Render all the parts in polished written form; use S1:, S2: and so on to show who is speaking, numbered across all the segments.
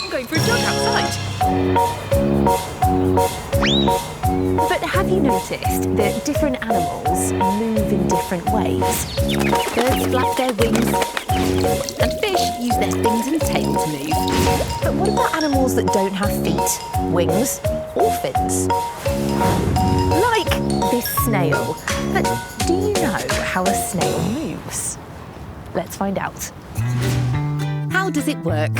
S1: I'm going for a jog outside. But have you noticed that different animals move in different ways? Birds flap their wings, and fish use their fins and tail to move. But what about animals that don't have feet, wings, or fins? Like this snail. But do you know how a snail moves? Let's find out. How does it work?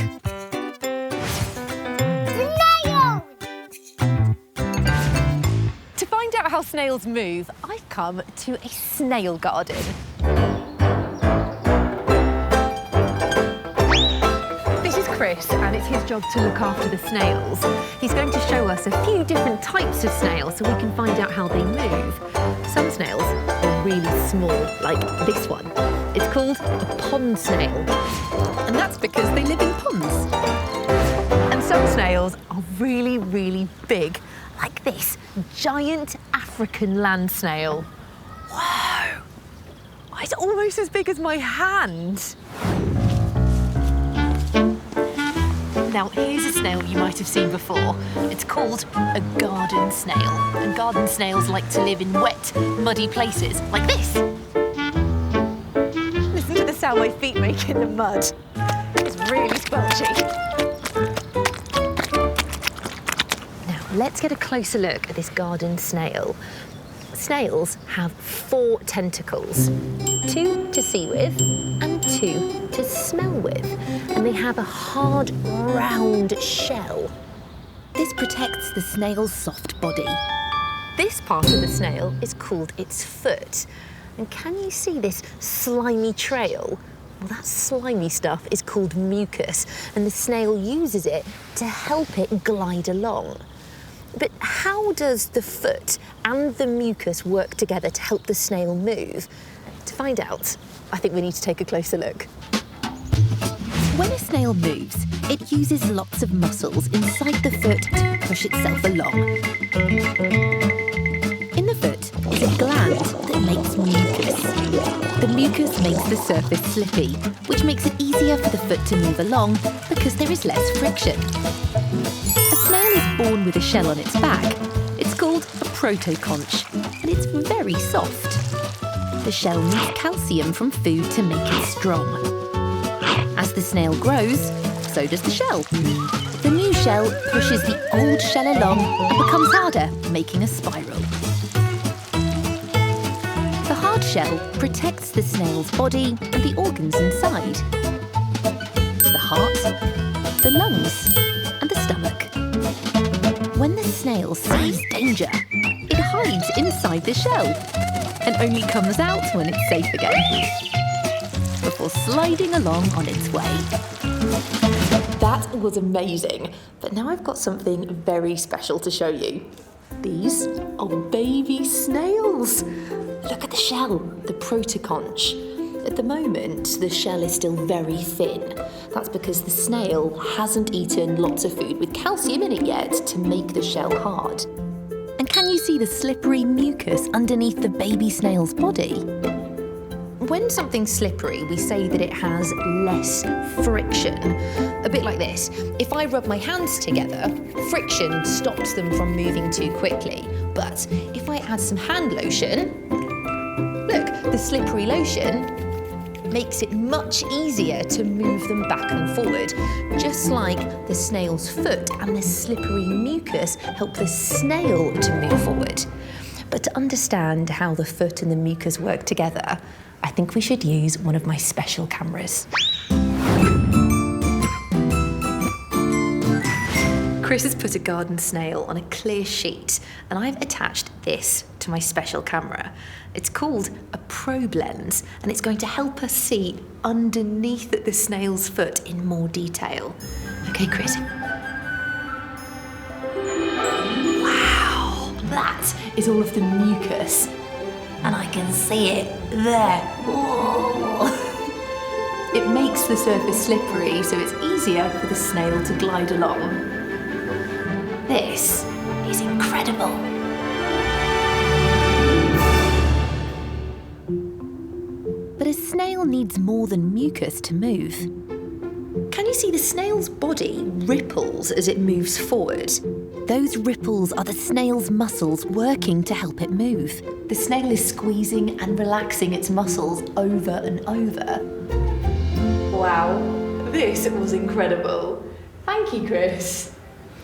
S1: To find out how snails move, I've come to a snail garden. This is Chris, and it's his job to look after the snails. He's going to show us a few different types of snails so we can find out how they move. Some snails are really small, like this one. It's called a pond snail, and that's because they live in ponds. And some snails are really, really big, like this giant African land snail. Whoa! It's almost as big as my hand. Now, here's a snail you might have seen before. It's called a garden snail. And garden snails like to live in wet, muddy places like this. Listen to the sound my feet make in the mud. It's really squelchy. Let's get a closer look at this garden snail. Snails have 4 tentacles, 2 to see with and 2 to smell with. And they have a hard, round shell. This protects the snail's soft body. This part of the snail is called its foot. And can you see this slimy trail? Well, that slimy stuff is called mucus, and the snail uses it to help it glide along. But how does the foot and the mucus work together to help the snail move? To find out, I think we need to take a closer look. When a snail moves, it uses lots of muscles inside the foot to push itself along. In the foot is a gland that makes mucus. The mucus makes the surface slippy, which makes it easier for the foot to move along because there is less friction. Born with a shell on its back. It's called a protoconch, and it's very soft. The shell needs calcium from food to make it strong. As the snail grows, so does the shell. The new shell pushes the old shell along and becomes harder, making a spiral. The hard shell protects the snail's body and the organs inside. The heart, the lungs, and the stomach. When the snail sees danger, it hides inside the shell and only comes out when it's safe again, before sliding along on its way. That was amazing, but now I've got something very special to show you. These are baby snails. Look at the shell, the protoconch. At the moment, the shell is still very thin. That's because the snail hasn't eaten lots of food with calcium in it yet to make the shell hard. And can you see the slippery mucus underneath the baby snail's body? When something's slippery, we say that it has less friction. A bit like this. If I rub my hands together, friction stops them from moving too quickly. But if I add some hand lotion, look, the slippery lotion makes it much easier to move them back and forward, just like the snail's foot and the slippery mucus help the snail to move forward. But to understand how the foot and the mucus work together, I think we should use one of my special cameras. Chris has put a garden snail on a clear sheet, and I've attached this to my special camera. It's called a probe lens, and it's going to help us see underneath the snail's foot in more detail. Okay, Chris. Wow, that is all of the mucus, and I can see it there. Whoa. It makes the surface slippery, so it's easier for the snail to glide along. This is incredible. But a snail needs more than mucus to move. Can you see the snail's body ripples as it moves forward? Those ripples are the snail's muscles working to help it move. The snail is squeezing and relaxing its muscles over and over. Wow, this was incredible. Thank you, Chris.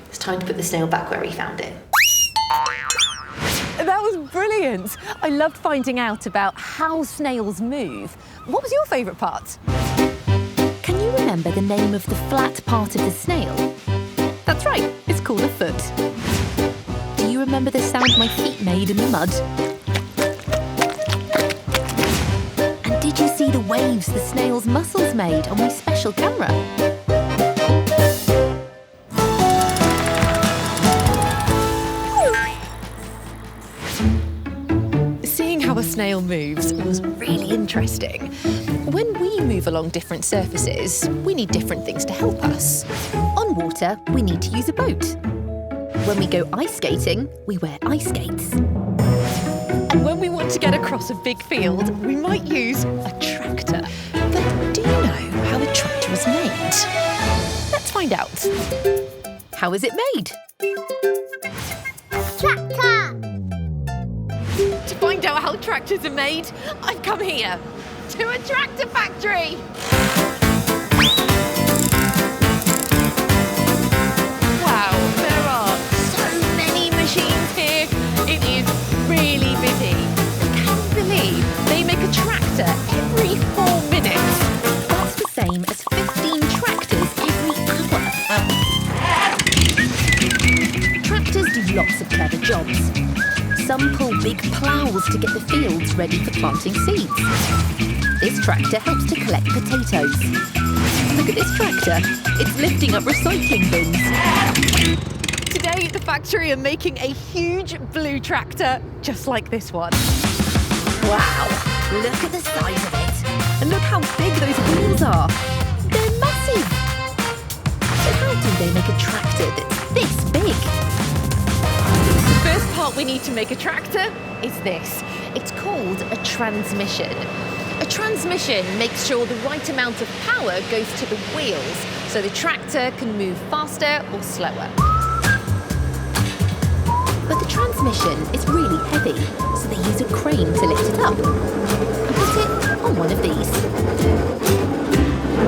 S1: It's time to put the snail back where he found it.
S2: That was brilliant. I loved finding out about how snails move. What was your favourite part?
S1: Can you remember the name of the flat part of the snail? That's right, it's called a foot. Do you remember the sound my feet made in the mud? And did you see the waves the snail's muscles made on my special camera?
S2: How a snail moves was really interesting. When we move along different surfaces, we need different things to help us.
S1: On water, we need to use a boat. When we go ice skating, we wear ice skates.
S2: And when we want to get across a big field, we might use a tractor. But do you know how a tractor is made? Let's find out.
S1: How is it made?
S3: Tractor!
S2: To find out how tractors are made, I've come here to a tractor factory. Wow, there are so many machines here. It is really busy. Can you believe they make a tractor every 4 minutes?
S1: That's the same as 15 tractors every hour. Tractors do lots of clever jobs. Some pull big ploughs to get the fields ready for planting seeds. This tractor helps to collect potatoes. Look at this tractor. It's lifting up recycling bins.
S2: Today, the factory are making a huge blue tractor, just like this one.
S1: Wow, look at the size of it. And look how big those wheels are. They're massive. So how do they make a tractor that's this big?
S2: The first part we need to make a tractor is this. It's called a transmission. A transmission makes sure the right amount of power goes to the wheels so the tractor can move faster or slower.
S1: But the transmission is really heavy, so they use a crane to lift it up and put it on one of these.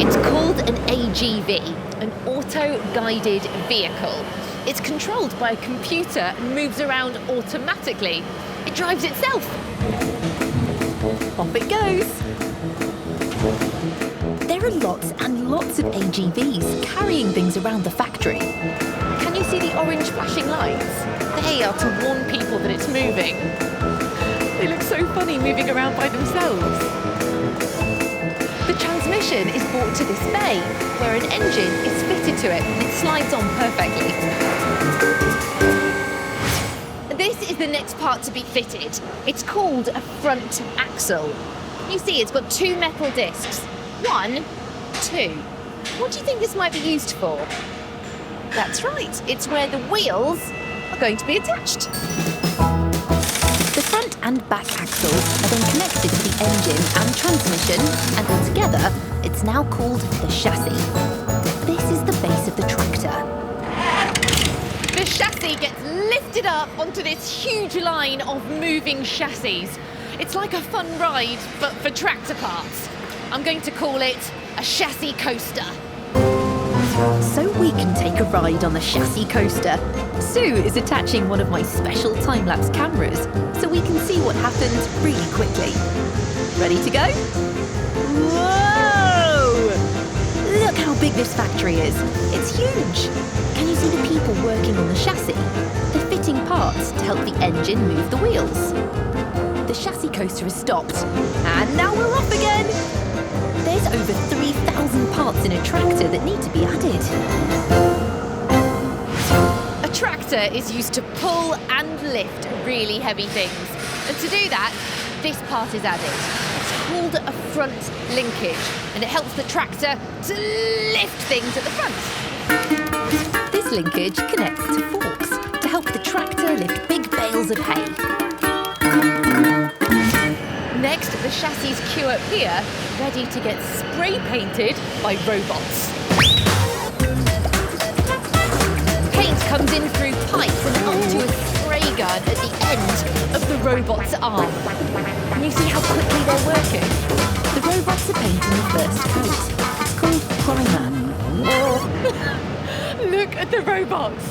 S2: It's called an AGV, an auto-guided vehicle. It's controlled by a computer and moves around automatically. It drives itself.
S1: Off it goes. There are lots and lots of AGVs carrying things around the factory.
S2: Can you see the orange flashing lights? They are to warn people that it's moving. They look so funny moving around by themselves. The transmission is brought to this bay, where an engine is fitted to it and it slides on perfectly. This is the next part to be fitted. It's called a front axle. You see, it's got 2 metal discs. 1, 2. What do you think this might be used for? That's right, it's where the wheels are going to be attached.
S1: The front and back axles are then connected to the engine and transmission, and altogether, it's now called the chassis. This is the base of the tractor.
S2: The chassis gets lifted up onto this huge line of moving chassis. It's like a fun ride, but for tractor parts. I'm going to call it a chassis coaster.
S1: So we can take a ride on the chassis coaster. Sue is attaching one of my special time-lapse cameras so we can see what happens really quickly. Ready to go? Whoa! Look how big this factory is. It's huge. Can you see the people working on the chassis? They're fitting parts to help the engine move the wheels. The chassis coaster has stopped. And now we're off again. There's over 3,000 parts in a tractor that need to be added.
S2: A tractor is used to pull and lift really heavy things. And to do that, this part is added. It's called a front linkage, and it helps the tractor to lift things at the front.
S1: This linkage connects to forks to help the tractor lift big bales of hay.
S2: Next, the chassis queue up here, ready to get spray painted by robots. gun at the end of the robot's arm. Can you see how quickly they're working?
S1: The robots are painting the first coat. It's called primer.
S2: Look at the robots.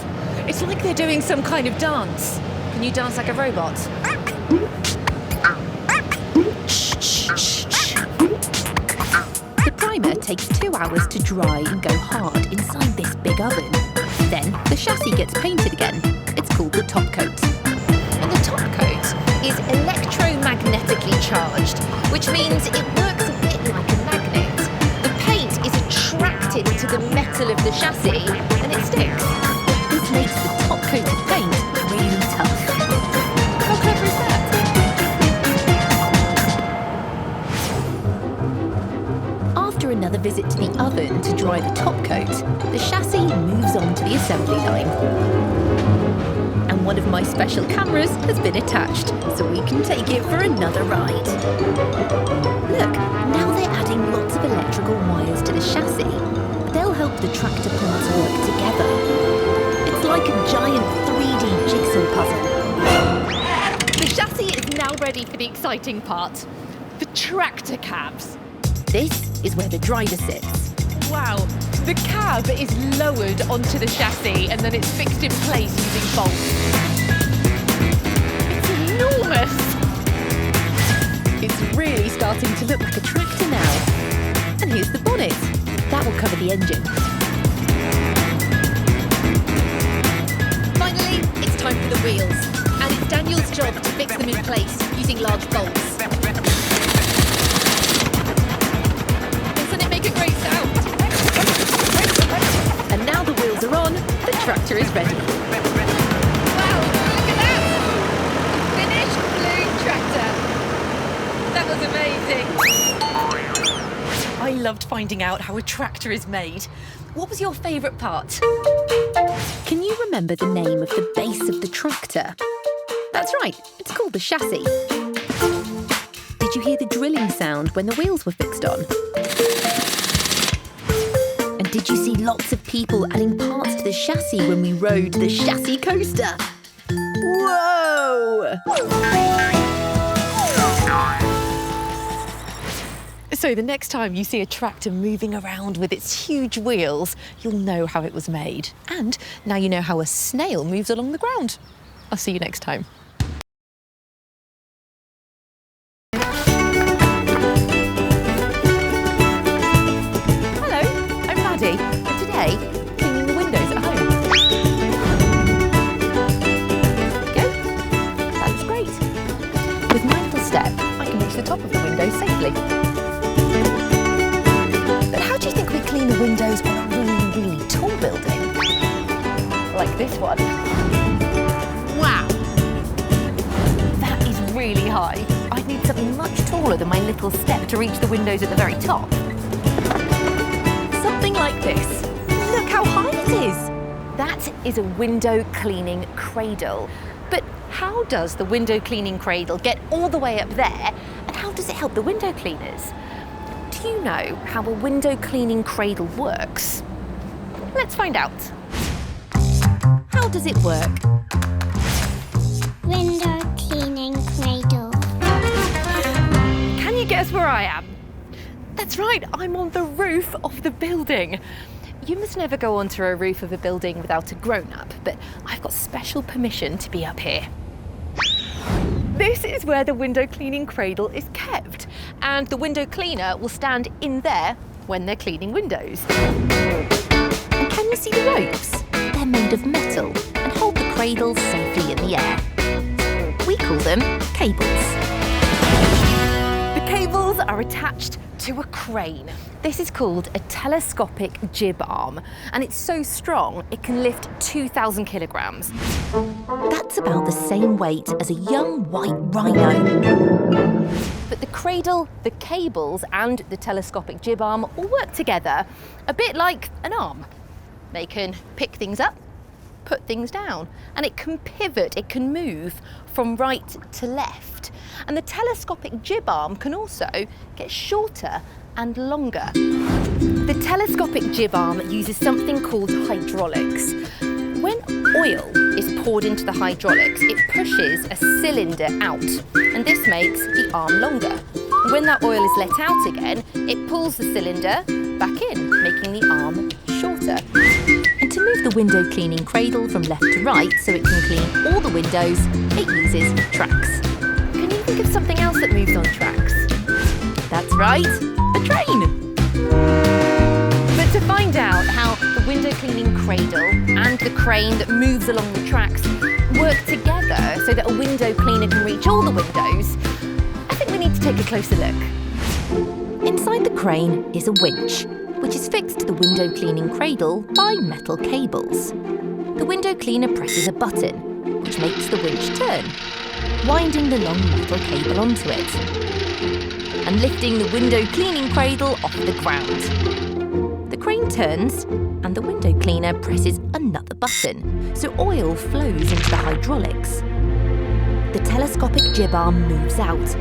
S2: It's like they're doing some kind of dance. Can you dance like a robot?
S1: The primer takes 2 hours to dry and go hard inside this big oven. Then the chassis gets painted again. It's called the top coat.
S2: And the top coat is electromagnetically charged, which means it works a bit like a magnet. The paint is attracted to the metal of the chassis and it sticks.
S1: This makes the top coat of paint really tough.
S2: How clever is that?
S1: After another visit to the oven to dry the top coat, the chassis moves on to the assembly line. And one of my special cameras has been attached, so we can take it for another ride. Look, now they're adding lots of electrical wires to the chassis. They'll help the tractor parts work together. It's like a giant 3D jigsaw puzzle.
S2: The chassis is now ready for the exciting part. The tractor cabs.
S1: This is where the driver sits.
S2: Wow, the cab is lowered onto the chassis and then it's fixed in place using bolts. It's enormous.
S1: It's really starting to look like a tractor now. And here's the bonnet. That will cover the engine.
S2: Finally, it's time for the wheels. And it's Daniel's job to fix them in place using large bolts. Doesn't it make a great sound?
S1: And now the wheels are on, the tractor is ready.
S2: Wow, look at that! Finished blue tractor. That was amazing. I loved finding out how a tractor is made. What was your favourite part?
S1: Can you remember the name of the base of the tractor? That's right, it's called the chassis. Did you hear the drilling sound when the wheels were fixed on? And did you see lots of people adding parts to the chassis when we rode the chassis coaster? Whoa!
S2: So the next time you see a tractor moving around with its huge wheels, you'll know how it was made. And now you know how a snail moves along the ground. I'll see you next time. Hello, I'm Maddie, and today, cleaning the windows at home. There we go. That looks great. With my little step, I can reach the top of the window safely. But how do you think we clean the windows on a really, really tall building? Like this one. Wow! That is really high. I'd need something much taller than my little step to reach the windows at the very top. Something like this. Look how high it is! That is a window cleaning cradle. But how does the window cleaning cradle get all the way up there, and how does it help the window cleaners? Do you know how a window cleaning cradle works? Let's find out. How does it work?
S3: Window cleaning cradle.
S2: Can you guess where I am? That's right, I'm on the roof of the building. You must never go onto a roof of a building without a grown-up, but I've got special permission to be up here. This is where the window cleaning cradle is kept, and the window cleaner will stand in there when they're cleaning windows.
S1: And can you see the ropes? They're made of metal and hold the cradle safely in the air. We call them cables.
S2: The cables are attached to a crane. This is called a telescopic jib arm, and it's so strong it can lift 2,000 kilograms.
S1: That's about the same weight as a young white rhino.
S2: But the cradle, the cables, and the telescopic jib arm all work together, a bit like an arm. They can pick things up, put things down, and it can pivot, it can move from right to left. And the telescopic jib arm can also get shorter and longer. The telescopic jib arm uses something called hydraulics. When oil is poured into the hydraulics, it pushes a cylinder out, and this makes the arm longer. When that oil is let out again, it pulls the cylinder back in, making the arm shorter.
S1: And to move the window cleaning cradle from left to right so it can clean all the windows, it uses tracks.
S2: Can you think of something else that moves on tracks?
S1: That's right, a train!
S2: But to find out how the window cleaning cradle and the crane that moves along the tracks work together so that a window cleaner can reach all the windows, I think we need to take a closer look.
S1: Inside the crane is a winch, which is fixed to the window cleaning cradle by metal cables. The window cleaner presses a button, which makes the winch turn, winding the long metal cable onto it, and lifting the window cleaning cradle off the ground. The crane turns, and the window cleaner presses another button, so oil flows into the hydraulics. The telescopic jib arm moves out,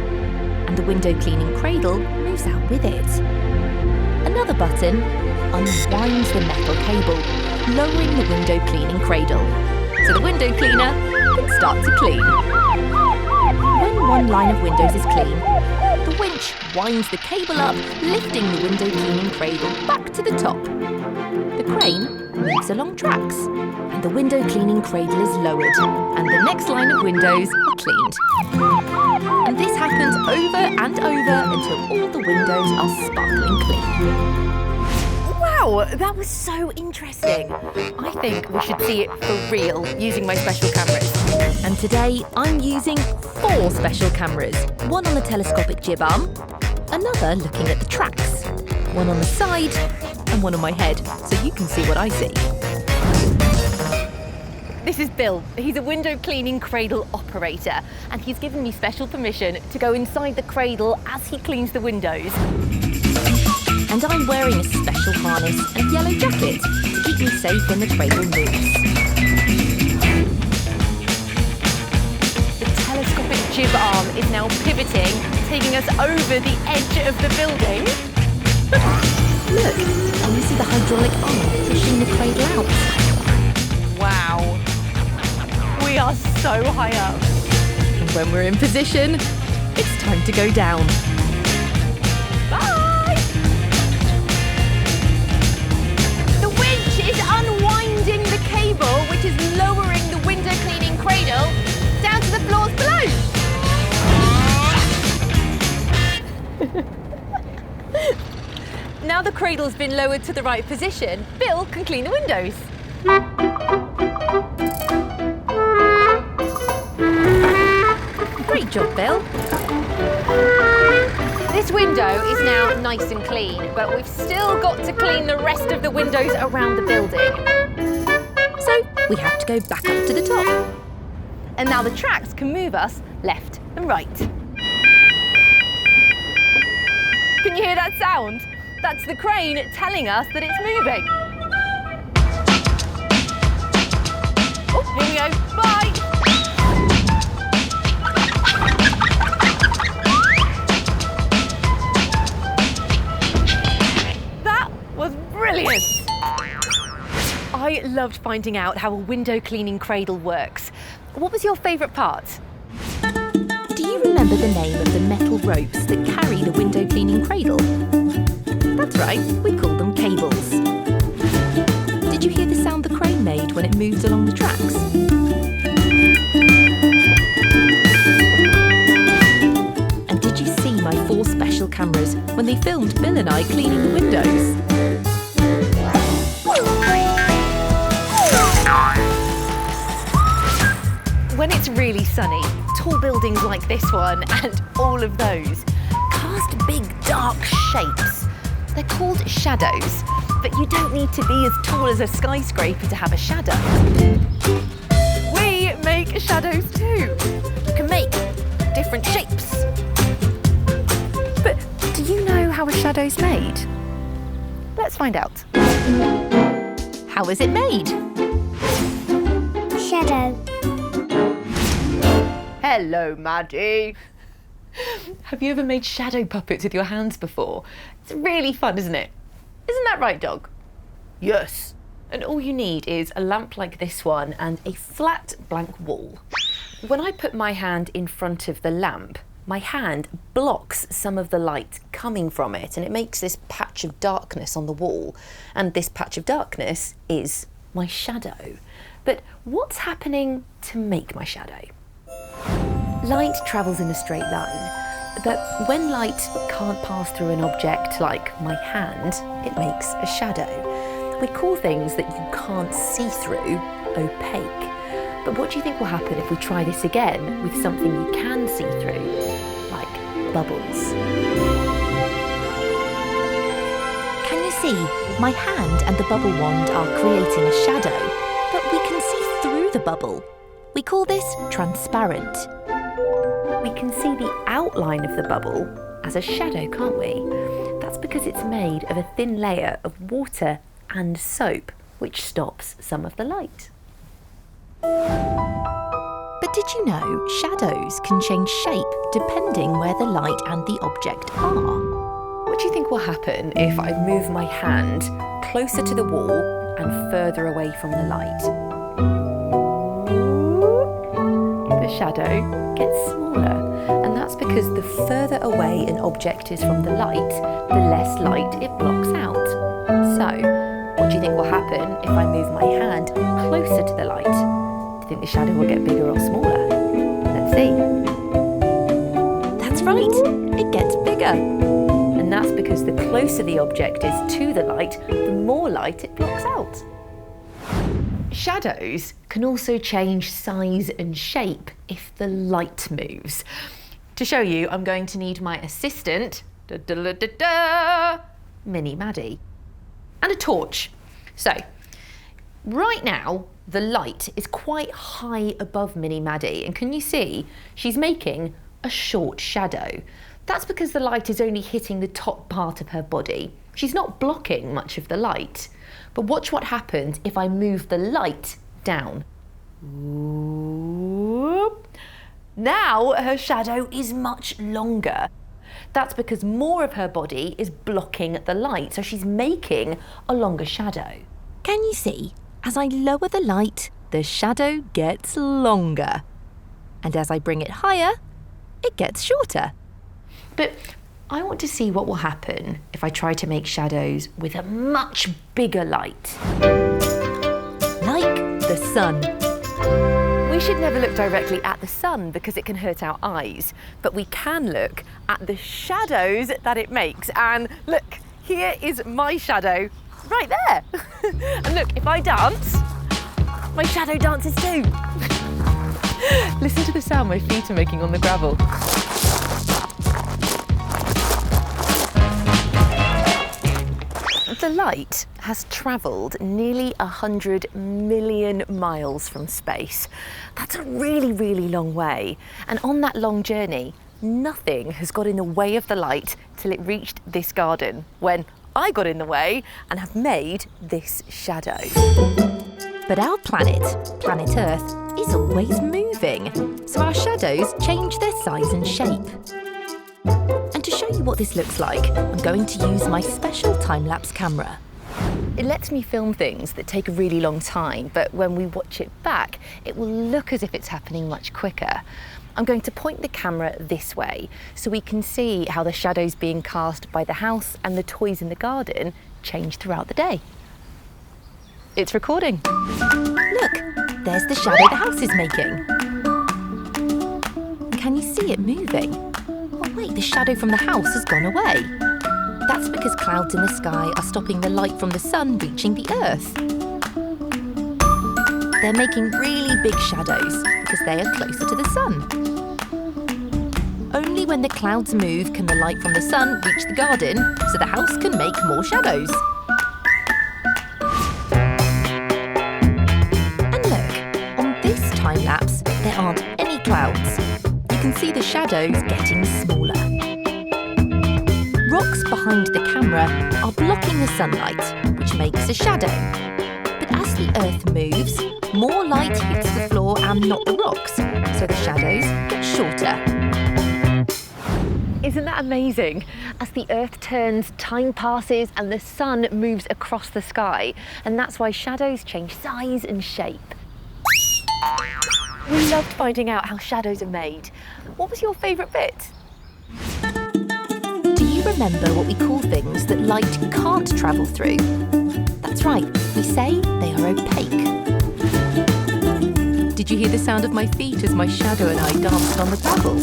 S1: and the window cleaning cradle moves out with it. Another button unwinds the metal cable, lowering the window cleaning cradle, so the window cleaner can start to clean. When one line of windows is clean, the winch winds the cable up, lifting the window cleaning cradle back to the top. The crane moves along tracks, and the window cleaning cradle is lowered, and the next line of windows are cleaned. And this happens over and over until all the windows are sparkling clean.
S2: Wow, that was so interesting. I think we should see it for real using my special cameras.
S1: And today I'm using 4 special cameras. One on the telescopic jib arm, another looking at the tracks, one on the side, and one on my head, so you can see what I see.
S2: This is Bill. He's a window cleaning cradle operator, and he's given me special permission to go inside the cradle as he cleans the windows.
S1: And I'm wearing a special harness and yellow jacket to keep me safe when the cradle moves.
S2: The telescopic jib arm is now pivoting, taking us over the edge of the building.
S1: Look, can you see the hydraulic arm pushing the cradle out?
S2: Wow. We are so high up.
S1: And when we're in position, it's time to go down.
S2: Bye! The winch is unwinding the cable, which is lowering the window cleaning cradle down to the floors below. Now the cradle's been lowered to the right position, Bill can clean the windows.
S1: Great job, Bill.
S2: This window is now nice and clean, but we've still got to clean the rest of the windows around the building.
S1: So we have to go back up to the top.
S2: And now the tracks can move us left and right. Can you hear that sound? That's the crane telling us that it's moving. Oh, here we go. Bye! That was brilliant! I loved finding out how a window cleaning cradle works. What was your favourite part?
S1: Do you remember the name of the metal ropes that carry the window cleaning cradle? That's right, we call them cables. Did you hear the sound the crane made when it moved along the tracks? And did you see my 4 special cameras when they filmed Bill and I cleaning the windows?
S2: When it's really sunny, tall buildings like this one and all of those cast big dark shapes. They're called shadows, but you don't need to be as tall as a skyscraper to have a shadow. We make shadows too. You can make different shapes. But do you know how a shadow's made? Let's find out.
S1: How is it made?
S3: Shadow.
S2: Hello, Maddie. Have you ever made shadow puppets with your hands before? It's really fun, isn't it? Isn't that right, dog? Yes. And all you need is a lamp like this one and a flat blank wall. When I put my hand in front of the lamp, my hand blocks some of the light coming from it, and it makes this patch of darkness on the wall. And this patch of darkness is my shadow. But what's happening to make my shadow? Light travels in a straight line, but when light can't pass through an object like my hand, it makes a shadow. We call things that you can't see through opaque. But what do you think will happen if we try this again with something you can see through, like bubbles?
S1: Can you see? My hand and the bubble wand are creating a shadow, but we can see through the bubble. We call this transparent.
S2: We can see the outline of the bubble as a shadow, can't we? That's because it's made of a thin layer of water and soap, which stops some of the light.
S1: But did you know shadows can change shape depending where the light and the object are?
S2: What do you think will happen if I move my hand closer to the wall and further away from the light? The shadow gets smaller, and that's because the further away an object is from the light, the less light it blocks out. So, what do you think will happen if I move my hand closer to the light? Do you think the shadow will get bigger or smaller? Let's see.
S1: That's right, it gets bigger.
S2: And that's because the closer the object is to the light, the more light it blocks out. Shadows can also change size and shape if the light moves. To show you, I'm going to need my assistant, Mini Maddie, and a torch. So, right now, the light is quite high above Mini Maddie, and can you see she's making a short shadow? That's because the light is only hitting the top part of her body. She's not blocking much of the light. But watch what happens if I move the light down. Whoop. Now her shadow is much longer. That's because more of her body is blocking the light, so she's making a longer shadow.
S1: Can you see? As I lower the light, the shadow gets longer. And as I bring it higher, it gets shorter.
S2: But I want to see what will happen if I try to make shadows with a much bigger light.
S1: Like the sun.
S2: We should never look directly at the sun because it can hurt our eyes, but we can look at the shadows that it makes. And look, here is my shadow right there. And look, if I dance, my shadow dances too. Listen to the sound my feet are making on the gravel. The light has travelled nearly 100 million miles from space. That's a really, really long way. And on that long journey, nothing has got in the way of the light till it reached this garden, when I got in the way and have made this shadow.
S1: But our planet, planet Earth, is always moving, so our shadows change their size and shape. And to show you what this looks like, I'm going to use my special time-lapse camera.
S2: It lets me film things that take a really long time, but when we watch it back, it will look as if it's happening much quicker. I'm going to point the camera this way so we can see how the shadows being cast by the house and the toys in the garden change throughout the day. It's recording.
S1: Look, there's the shadow the house is making. Can you see it moving? Oh wait, the shadow from the house has gone away. That's because clouds in the sky are stopping the light from the sun reaching the earth. They're making really big shadows because they are closer to the sun. Only when the clouds move can the light from the sun reach the garden, so the house can make more shadows. And look, on this time lapse, there aren't any clouds. You can see the shadows getting smaller. Rocks behind the camera are blocking the sunlight, which makes a shadow. But as the earth moves, more light hits the floor and not the rocks, so the shadows get shorter.
S2: Isn't that amazing? As the Earth turns, time passes and the sun moves across the sky. And that's why shadows change size and shape. We loved finding out how shadows are made. What was your favourite bit?
S1: Do you remember what we call things that light can't travel through? That's right, we say they are opaque. Did you hear the sound of my feet as my shadow and I danced on the gravel?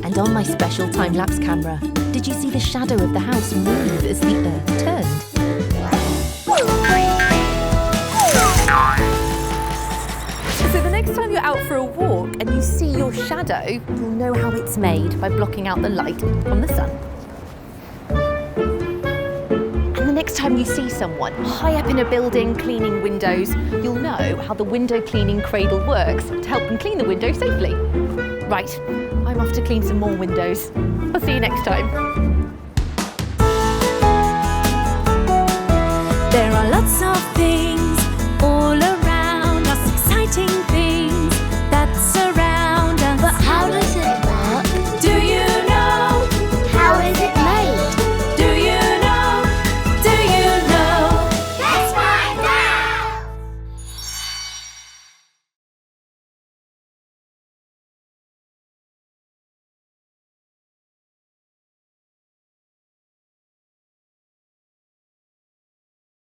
S1: And on my special time-lapse camera, did you see the shadow of the house move as the Earth turned?
S2: So the next time you're out for a walk and you see your shadow, you'll know how it's made by blocking out the light from the sun. And the next time you see someone high up in a building cleaning windows, you'll know how the window cleaning cradle works to help them clean the window safely. Right, I'm off to clean some more windows. I'll see you next time.
S4: There are lots of things